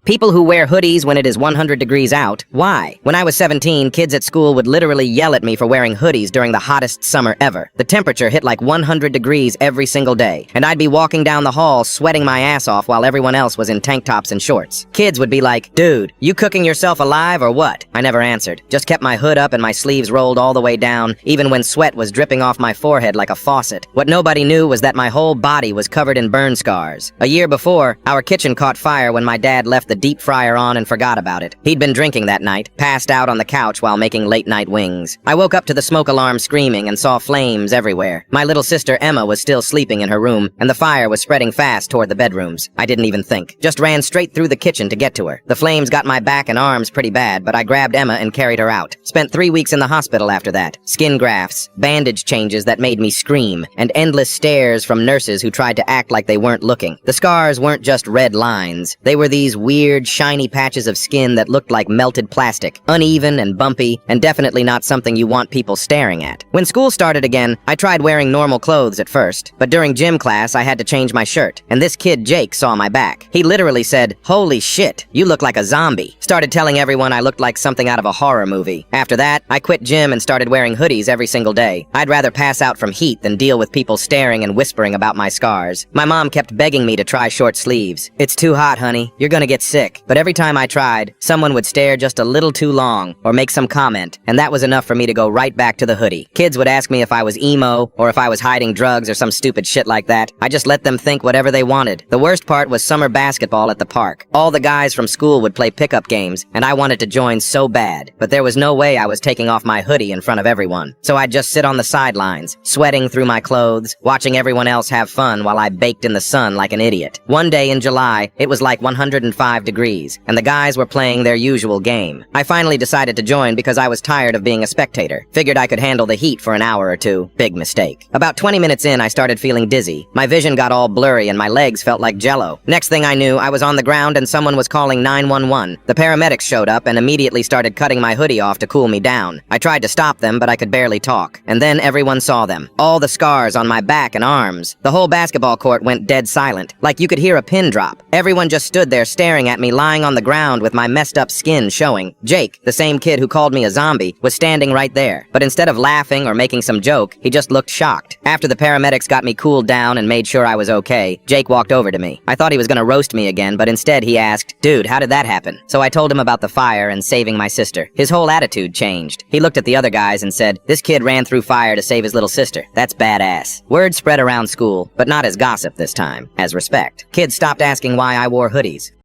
People who wear hoodies when it is 100 degrees out, why? When I was 17, kids at school would literally yell at me for wearing hoodies during the hottest summer ever. The temperature hit like 100 degrees every single day, and I'd be walking down the hall sweating my ass off while everyone else was in tank tops and shorts. Kids would be like, "Dude, you cooking yourself alive or what?" I never answered, just kept my hood up and my sleeves rolled all the way down, even when sweat was dripping off my forehead like a faucet. What nobody knew was that my whole body was covered in burn scars. A year before, our kitchen caught fire when my dad left the deep fryer on and forgot about it. He'd been drinking that night, passed out on the couch while making late-night wings. I woke up to the smoke alarm screaming and saw flames everywhere. My little sister Emma was still sleeping in her room, and the fire was spreading fast toward the bedrooms. I didn't even think. Just ran straight through the kitchen to get to her. The flames got my back and arms pretty bad, but I grabbed Emma and carried her out. Spent 3 weeks in the hospital after that. Skin grafts, bandage changes that made me scream, and endless stares from nurses who tried to act like they weren't looking. The scars weren't just red lines. They were these weird, shiny patches of skin that looked like melted plastic, uneven and bumpy, and definitely not something you want people staring at. When school started again, I tried wearing normal clothes at first, but during gym class I had to change my shirt, and this kid Jake saw my back. He literally said, "Holy shit, you look like a zombie." Started telling everyone I looked like something out of a horror movie. After that, I quit gym and started wearing hoodies every single day. I'd rather pass out from heat than deal with people staring and whispering about my scars. My mom kept begging me to try short sleeves. "It's too hot, honey. You're gonna get sick." But every time I tried, someone would stare just a little too long or make some comment, and that was enough for me to go right back to the hoodie. Kids would ask me if I was emo or if I was hiding drugs or some stupid shit like that. I just let them think whatever they wanted. The worst part was summer basketball at the park. All the guys from school would play pickup games, and I wanted to join so bad, but there was no way I was taking off my hoodie in front of everyone. So I'd just sit on the sidelines, sweating through my clothes, watching everyone else have fun while I baked in the sun like an idiot. One day in July, it was like 105 degrees, and the guys were playing their usual game. I finally decided to join because I was tired of being a spectator. Figured I could handle the heat for an hour or two. Big mistake. About 20 minutes in, I started feeling dizzy. My vision got all blurry and my legs felt like jello. Next thing I knew, I was on the ground and someone was calling 911. The paramedics showed up and immediately started cutting my hoodie off to cool me down. I tried to stop them, but I could barely talk. And then everyone saw them. All the scars on my back and arms. The whole basketball court went dead silent, like you could hear a pin drop. Everyone just stood there staring at me lying on the ground with my messed up skin showing. Jake, the same kid who called me a zombie, was standing right there. But instead of laughing or making some joke, he just looked shocked. After the paramedics got me cooled down and made sure I was okay, Jake walked over to me. I thought he was gonna roast me again, but instead he asked, "Dude, how did that happen?" So I told him about the fire and saving my sister. His whole attitude changed. He looked at the other guys and said, "This kid ran through fire to save his little sister. That's badass." Word spread around school, but not as gossip this time, as respect. Kids stopped asking why I wore hoodies.